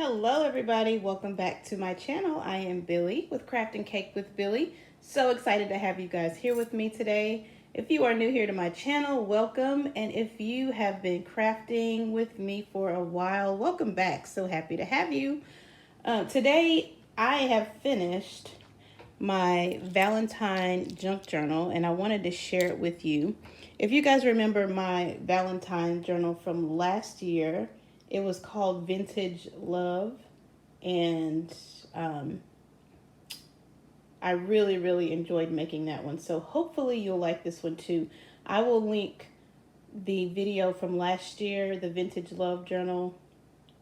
Hello everybody, welcome back to my channel. I am Billy with Craft and Cake with Billy. So excited to have you guys here with me today. If you are new here to my channel, welcome. And if you have been crafting with me for a while, welcome back. So happy to have you. Today I have finished my Valentine junk journal and I wanted to share it with you. If you guys remember my Valentine journal from last year, it was called Vintage Love, and I really enjoyed making that one. So hopefully you'll like this one too. I will link the video from last year, the Vintage Love journal,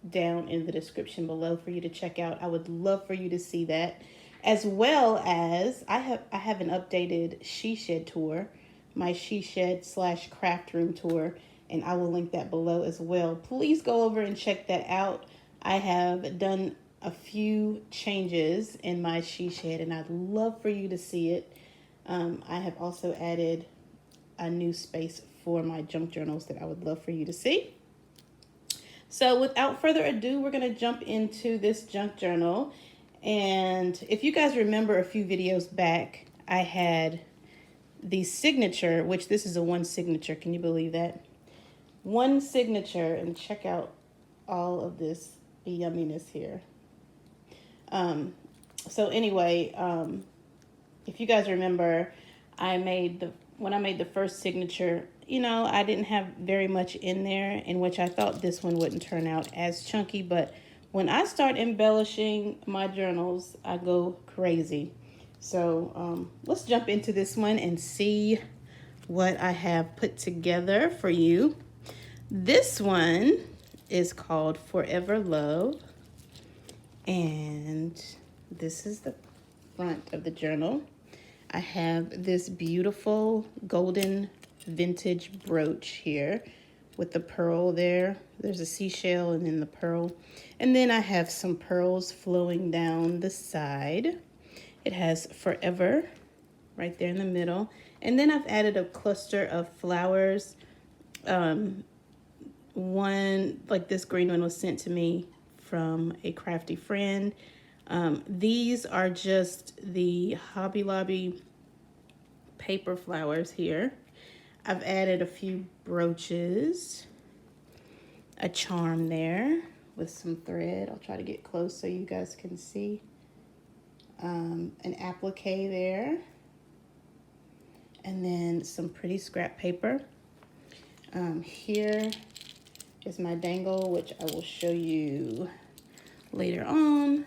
down in the description below for you to check out. I would love for you to see that, as well as I have an updated she shed tour, my she shed / craft room tour, and I will link that below as well. Please go over and check that out. I have done a few changes in my she shed and I'd love for you to see it. I have also added a new space for my junk journals that I would love for you to see. So without further ado, we're going to jump into this junk journal. And if you guys remember a few videos back, I had the signature, which this is a one signature. Can you believe that? One signature, and check out all of this yumminess here. So anyway, if you guys remember, when I made the first signature, you know, I didn't have very much in there, in which I thought this one wouldn't turn out as chunky, but when I start embellishing my journals, I go crazy. So let's jump into this one and see what I have put together for you. This one is called Forever Love, and this is the front of the journal. I have this beautiful golden vintage brooch here with the pearl there. There's a seashell and then the pearl. And then I have some pearls flowing down the side. It has Forever right there in the middle. And then I've added a cluster of flowers. One, like this green one, was sent to me from a crafty friend. These are just the Hobby Lobby paper flowers here. I've added a few brooches, a charm there with some thread. I'll try to get close so you guys can see. An applique there, and then some pretty scrap paper. Here is my dangle, which I will show you later on.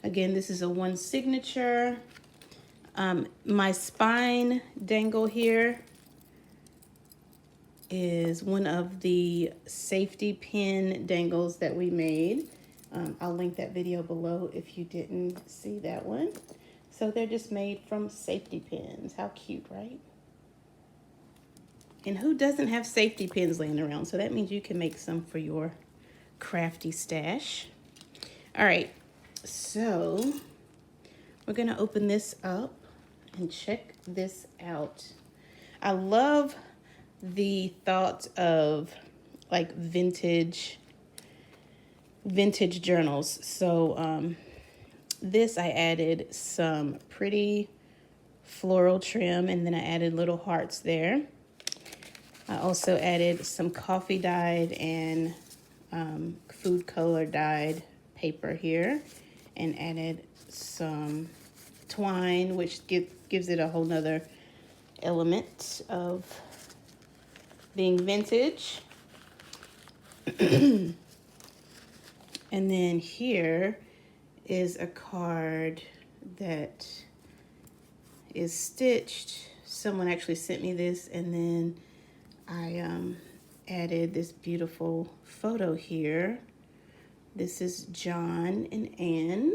Again, this is a one signature. My spine dangle here is one of the safety pin dangles that we made. I'll link that video below if you didn't see that one. So they're just made from safety pins. How cute, right? And who doesn't have safety pins laying around? So that means you can make some for your crafty stash. All right, so we're gonna open this up and check this out. I love the thought of like vintage journals. So this, I added some pretty floral trim, and then I added little hearts there. I also added some coffee dyed and food color dyed paper here, and added some twine, which gives it a whole nother element of being vintage. And then here is a card that is stitched. Someone actually sent me this, and then I added this beautiful photo here. This is John and Anne.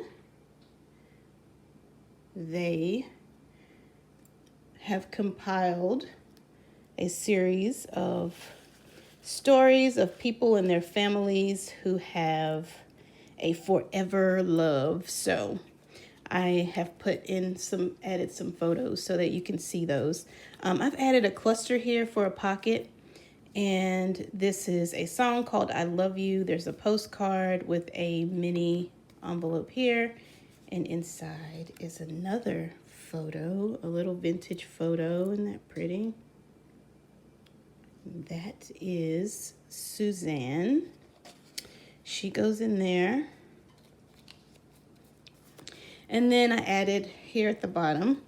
They have compiled a series of stories of people and their families who have a forever love. So I have added some photos so that you can see those. I've added a cluster here for a pocket, And this is a song called I Love You. There's a postcard with a mini envelope here. And inside is another photo, a little vintage photo. Isn't that pretty? That is Suzanne. She goes in there. And then I added here at the bottom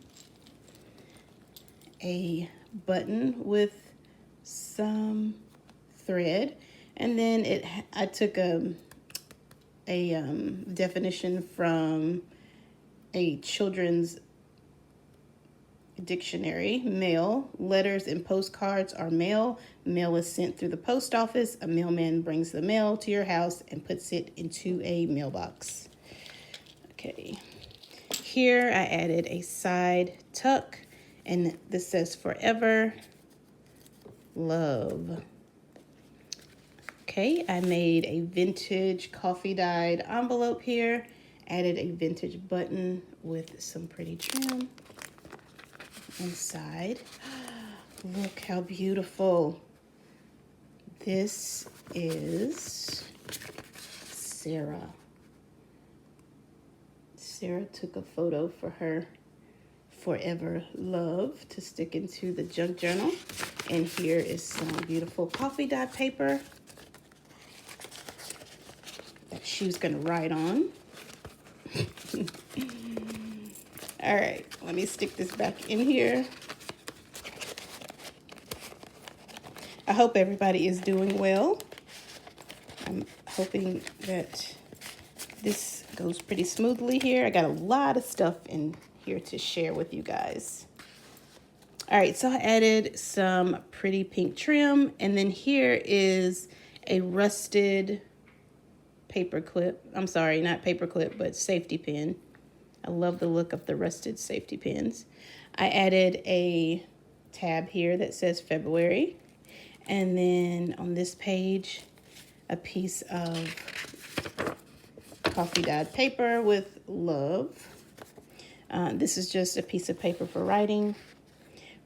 a button with some thread, and then I took a definition from a children's dictionary. Mail, letters and postcards are mail. Mail is sent through the post office. A mailman brings the mail to your house and puts it into a mailbox. Okay, here I added a side tuck, and this says forever love. Okay, I made a vintage coffee dyed envelope here, added a vintage button with some pretty trim inside. Look how beautiful. This is Sarah. Sarah took a photo for her forever love to stick into the junk journal. And here is some beautiful coffee dye paper that she was going to write on. All right, let me stick this back in here. I hope everybody is doing well. I'm hoping that this goes pretty smoothly here. I got a lot of stuff in here to share with you guys. All right, so I added some pretty pink trim, and then here is a rusted paper clip. I'm sorry, not paper clip, but safety pin. I love the look of the rusted safety pins. I added a tab here that says February, and then on this page, a piece of coffee dyed paper with love. This is just a piece of paper for writing.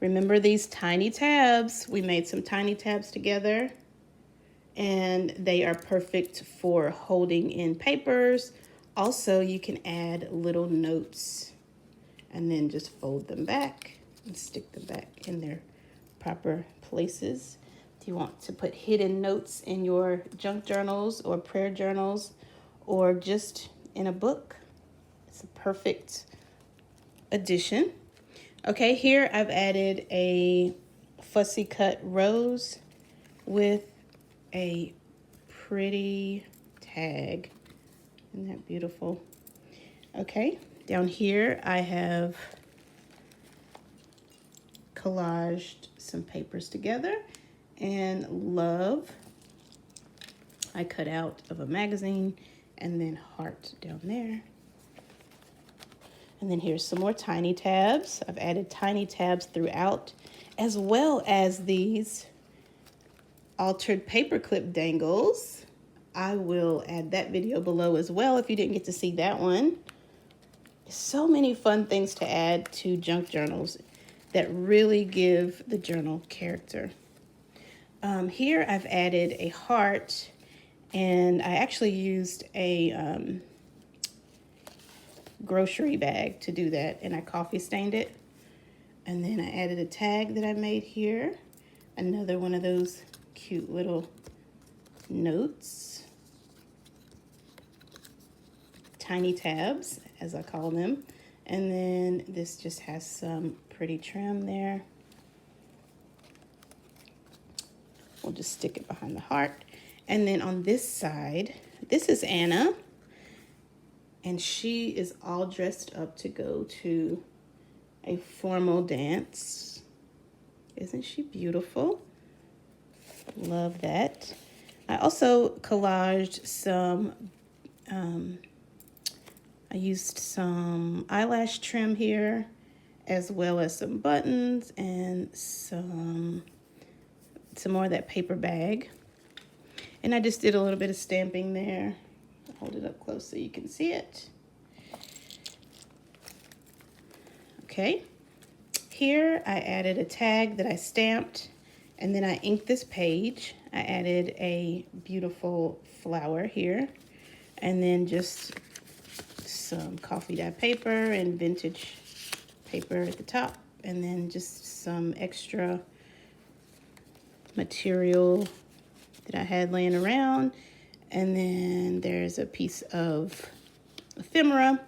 Remember these tiny tabs? We made some tiny tabs together, and they are perfect for holding in papers. Also, you can add little notes and then just fold them back and stick them back in their proper places. Do you want to put hidden notes in your junk journals or prayer journals or just in a book? It's a perfect addition. Okay, here I've added a fussy cut rose with a pretty tag. Isn't that beautiful? Okay, down here I have collaged some papers together, and love I cut out of a magazine, and then heart down there. And then here's some more tiny tabs. I've added tiny tabs throughout, as well as these altered paperclip dangles. I will add that video below as well if you didn't get to see that one. So many fun things to add to junk journals that really give the journal character. Here I've added a heart, and I actually used a grocery bag to do that, and I coffee stained it. And then I added a tag that I made here, another one of those cute little notes, tiny tabs as I call them. And then this just has some pretty trim there. We'll just stick it behind the heart. And then on this side, this is Anna, and she is all dressed up to go to a formal dance. Isn't she beautiful? Love that. I also collaged some, I used some eyelash trim here, as well as some buttons and some more of that paper bag. And I just did a little bit of stamping there. Hold it up close so you can see it. Okay, here I added a tag that I stamped, And then I inked this page. I added a beautiful flower here, and then just some coffee dye paper and vintage paper at the top, and then just some extra material that I had laying around. And then there's a piece of ephemera.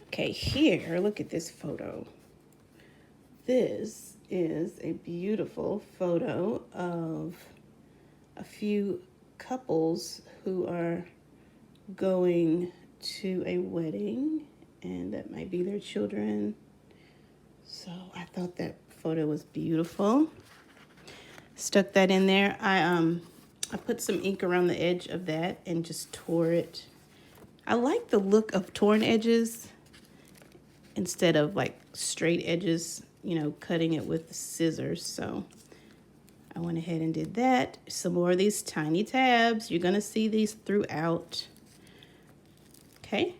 Okay, here, look at this photo. This is a beautiful photo of a few couples who are going to a wedding, and that might be their children. So I thought that photo was beautiful. Stuck that in there. I put some ink around the edge of that and just tore it. I like the look of torn edges instead of like straight edges, you know, cutting it with the scissors. So I went ahead and did that. Some more of these tiny tabs. You're gonna see these throughout. Okay.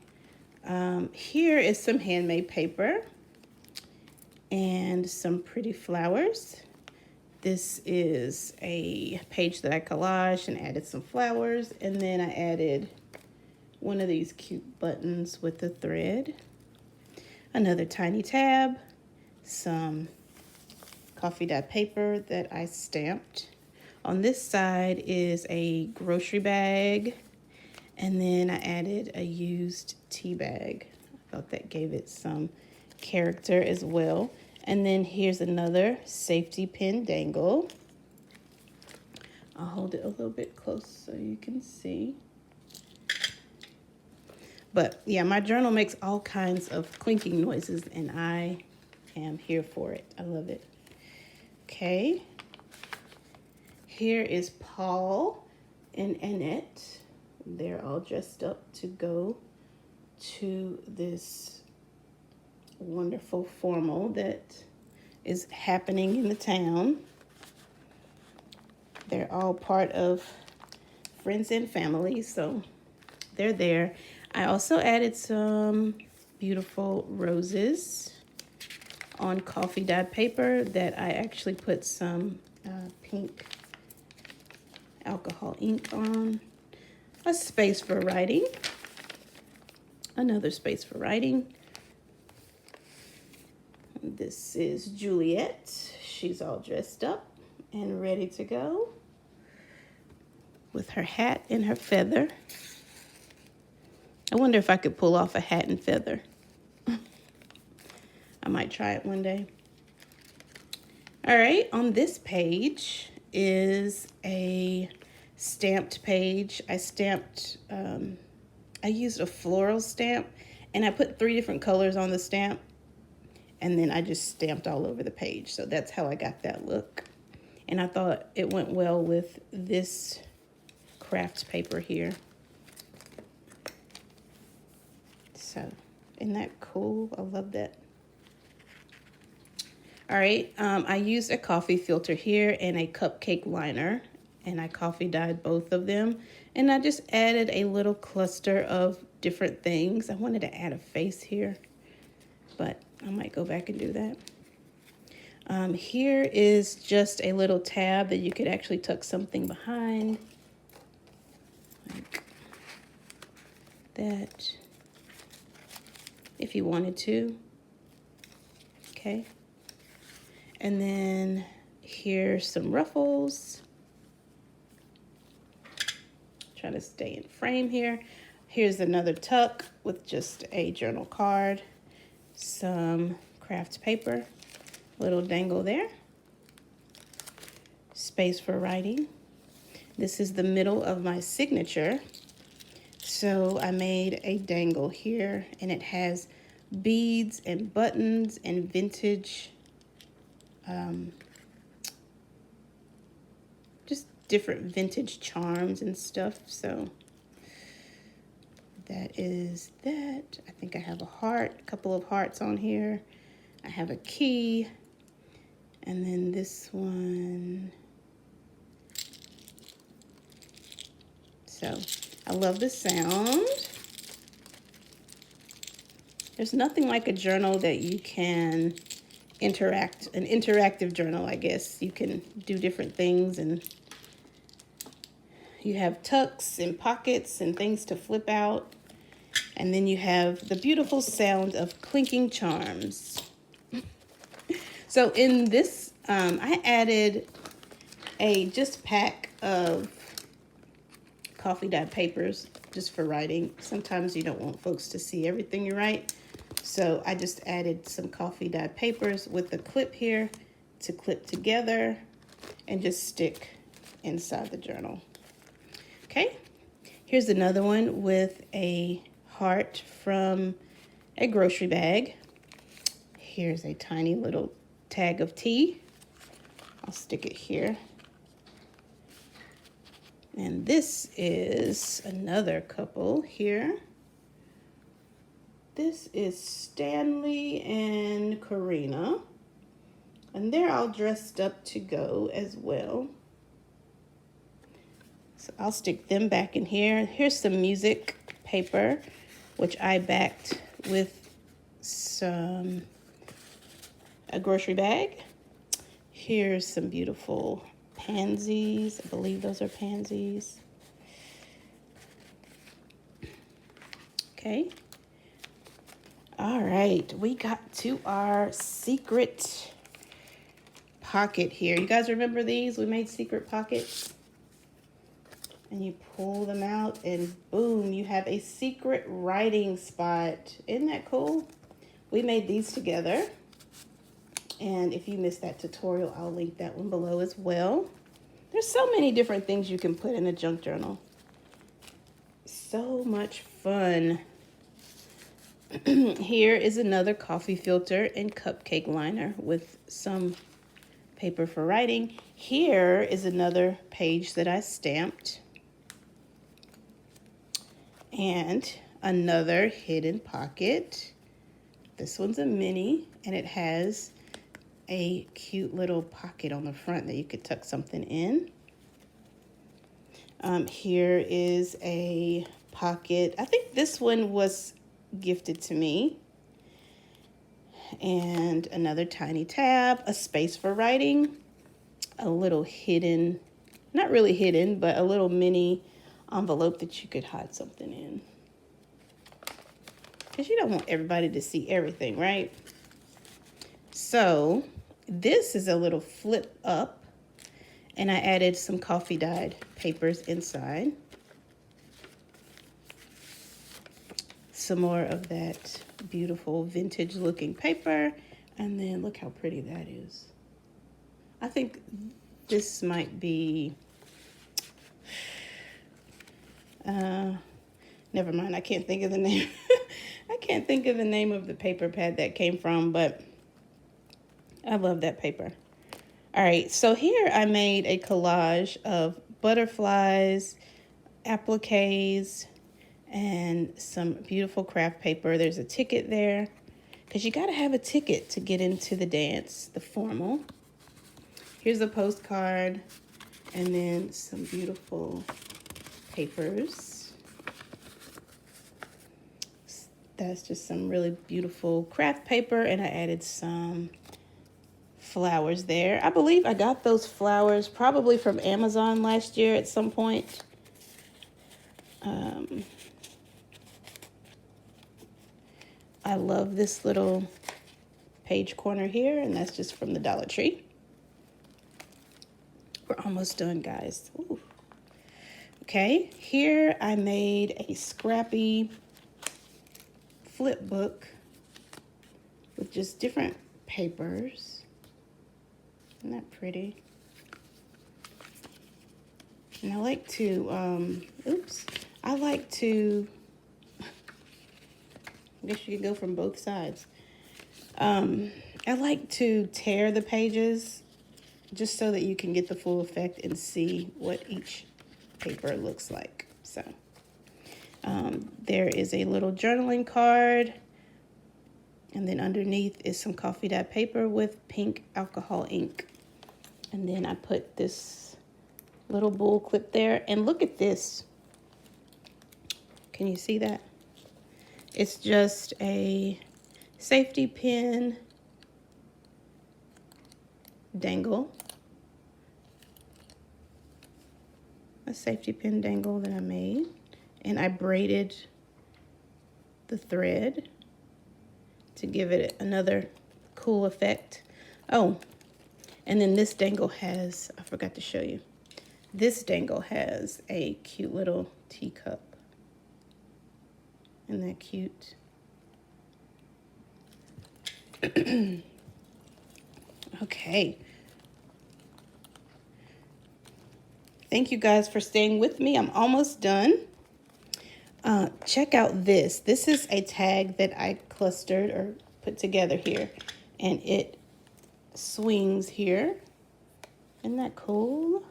Here is some handmade paper and some pretty flowers. This is a page that I collaged and added some flowers, and then I added one of these cute buttons with the thread. Another tiny tab, some coffee dye paper that I stamped. On this side is a grocery bag, and then I added a used tea bag. I thought that gave it some character as well. And then here's another safety pin dangle. I'll hold it a little bit close so you can see. But yeah, my journal makes all kinds of clinking noises, and I am here for it. I love it. Okay. Here is Paul and Annette. They're all dressed up to go to this wonderful formal that is happening in the town. They're all part of friends and family, so they're there. I also added some beautiful roses on coffee dyed paper that I actually put some pink alcohol ink on. A space for writing. Another space for writing. This is Juliet. She's all dressed up and ready to go with her hat and her feather. I wonder if I could pull off a hat and feather. I might try it one day. All right, on this page is a stamped page. I used a floral stamp, and I put 3 different colors on the stamp, and then I just stamped all over the page. So that's how I got that look. And I thought it went well with this craft paper here. So, isn't that cool? I love that. All right, I used a coffee filter here and a cupcake liner, and I coffee dyed both of them. And I just added a little cluster of different things. I wanted to add a face here, but I might go back and do that. Here is just a little tab that you could actually tuck something behind, like that, if you wanted to. Okay. And then here's some ruffles. Try to stay in frame here. Here's another tuck with just a journal card, some craft paper, little dangle there, space for writing. This is the middle of my signature. So I made a dangle here, and it has beads and buttons and vintage, just different vintage charms and stuff. So that is that. I think I have a heart, a couple of hearts on here. I have a key, and then this one. So I love the sound. There's nothing like a journal that you can an interactive journal, I guess. You can do different things, and you have tucks and pockets and things to flip out. And then you have the beautiful sound of clinking charms. So in this, I added a just pack of coffee dyed papers just for writing. Sometimes you don't want folks to see everything you write. So I just added some coffee dyed papers with a clip here to clip together and just stick inside the journal. Okay, here's another one with a heart from a grocery bag. Here's a tiny little tag of tea. I'll stick it here. And this is another couple here. This is Stanley and Karina. And they're all dressed up to go as well. So I'll stick them back in here. Here's some music paper, which I backed with a grocery bag. Here's some beautiful pansies. I believe those are pansies. Okay. All right, we got to our secret pocket here. You guys remember these? We made secret pockets. And you pull them out and boom, you have a secret writing spot. Isn't that cool? We made these together. And if you missed that tutorial, I'll link that one below as well. There's so many different things you can put in a junk journal. So much fun. Here is another coffee filter and cupcake liner with some paper for writing. Here is another page that I stamped. And another hidden pocket. This one's a mini, and it has a cute little pocket on the front that you could tuck something in. Here is a pocket. I think this one was gifted to me. And another tiny tab, a space for writing, a little hidden, not really hidden, but a little mini envelope that you could hide something in. Because you don't want everybody to see everything, right? So this is a little flip up, and I added some coffee dyed papers inside. Some more of that beautiful vintage looking paper, and then look how pretty that is. I think this might be never mind, I can't think of the name. I can't think of the name of the paper pad that came from, but I love that paper. All right, so here I made a collage of butterflies, appliques, and some beautiful craft paper. There's a ticket there, because you got to have a ticket to get into the dance, the formal. Here's a postcard, and then some beautiful papers. That's just some really beautiful craft paper, and I added some flowers there. I believe I got those flowers probably from Amazon last year at some point. I love this little page corner here, and that's just from the Dollar Tree. We're almost done, guys. Ooh. Okay, here I made a scrappy flip book with just different papers. Isn't that pretty? And I like to, I guess you can go from both sides. I like to tear the pages just so that you can get the full effect and see what each paper looks like. So there is a little journaling card, and then underneath is some coffee dyed paper with pink alcohol ink. And then I put this little bull clip there, and look at this. Can you see that? It's just a safety pin dangle, a safety pin dangle that I made, and I braided the thread to give it another cool effect. Oh, and then this dangle has, I forgot to show you, this dangle has a cute little teacup. Isn't that cute? Okay. Thank you guys for staying with me. I'm almost done. Check out this. This is a tag that I clustered or put together here, and it swings here. Isn't that cool?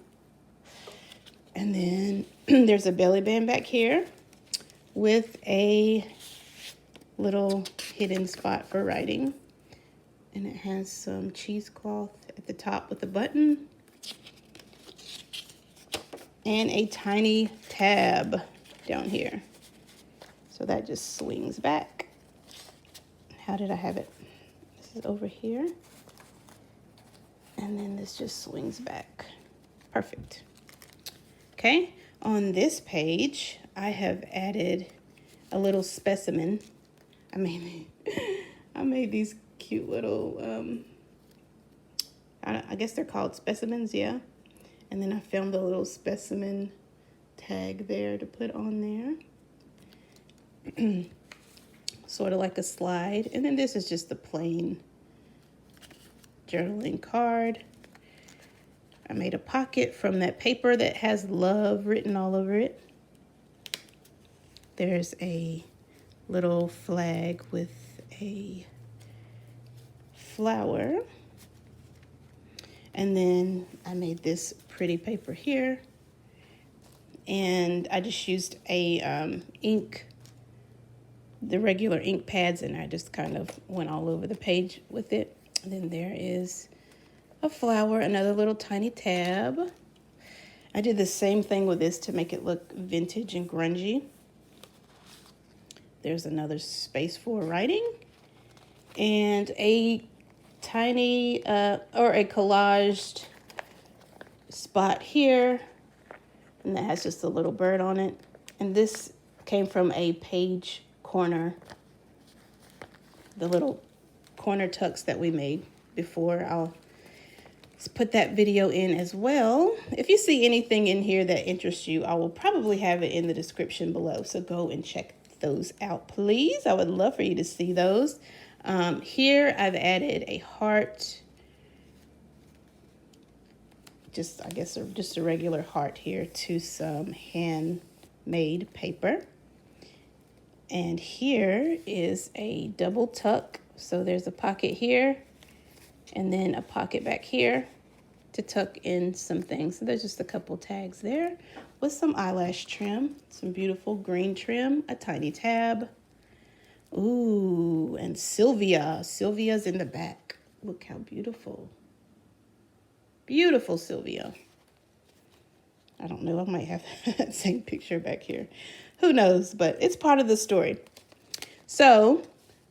And then there's a belly band back here with a little hidden spot for writing. And it has some cheesecloth at the top with a button. And a tiny tab down here. So that just swings back. How did I have it? This is over here. And then this just swings back. Perfect. Okay, on this page, I have added a little specimen. I made these cute little, I guess they're called specimens, yeah. And then I found the little specimen tag there to put on there. Sort of like a slide. And then this is just the plain journaling card. I made a pocket from that paper that has love written all over it. There's a little flag with a flower. And then I made this pretty paper here. And I just used a the regular ink pads, and I just kind of went all over the page with it. And then there is a flower, another little tiny tab. I did the same thing with this to make it look vintage and grungy. There's another space for writing, and a tiny or a collaged spot here, and that has just a little bird on it. And this came from a page corner, the little corner tucks that we made before. I'll put that video in as well. If you see anything in here that interests you, I will probably have it in the description below, so go and check those out, please. I would love for you to see those. Here I've added a heart, just a regular heart here to some handmade paper. And here is a double tuck. So there's a pocket here and then a pocket back here to tuck in some things. So there's just a couple tags there with some eyelash trim, some beautiful green trim, a tiny tab. Ooh, and Sylvia. Sylvia's in the back. Look how beautiful. Beautiful Sylvia. I don't know, I might have that same picture back here. Who knows, but it's part of the story. So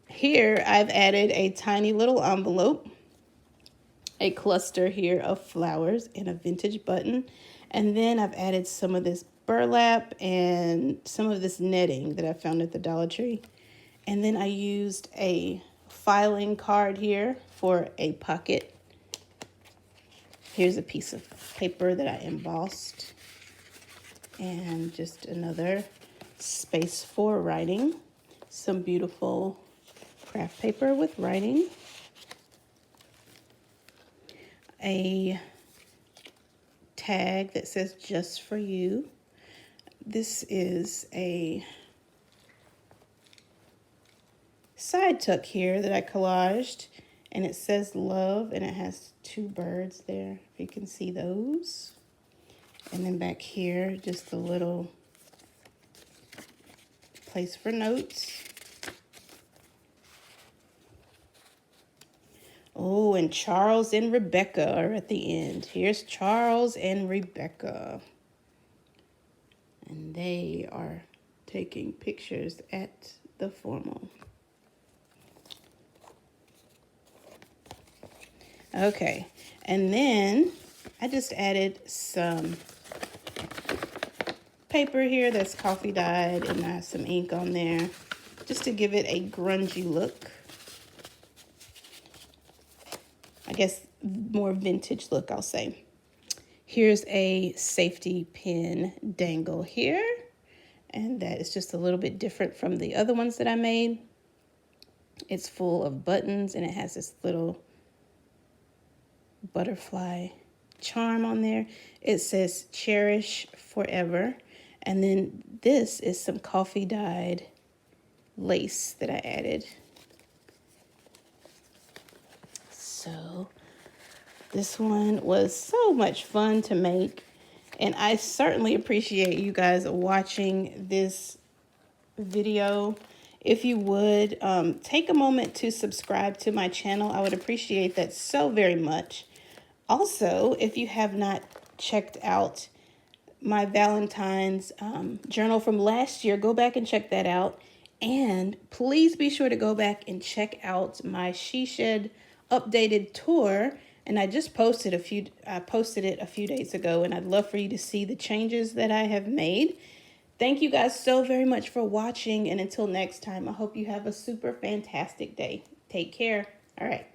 here I've added a tiny little envelope, a cluster here of flowers, and a vintage button. And then I've added some of this burlap and some of this netting that I found at the Dollar Tree. And then I used a filing card here for a pocket. Here's a piece of paper that I embossed. And just another space for writing. Some beautiful craft paper with writing. A tag that says just for you. This is a side tuck here that I collaged, and it says love, and it has two birds there, if you can see those. And then back here, just a little place for notes. Oh, and Charles and Rebecca are at the end. Here's Charles and Rebecca. And they are taking pictures at the formal. Okay, and then I just added some paper here that's coffee dyed, and I have some ink on there just to give it a grungy look. I guess more vintage look, I'll say. Here's a safety pin dangle here, and that is just a little bit different from the other ones that I made. It's full of buttons, and it has this little butterfly charm on there. It says cherish forever. And then this is some coffee dyed lace that I added. So this one was so much fun to make, and I certainly appreciate you guys watching this video. If you would take a moment to subscribe to my channel, I would appreciate that so very much. Also, if you have not checked out my Valentine's journal from last year, go back and check that out. And please be sure to go back and check out my She Shed updated tour. And I just posted it a few days ago, and I'd love for you to see the changes that I have made. Thank you guys so very much for watching, and until next time, I hope you have a super fantastic day. Take care. All right.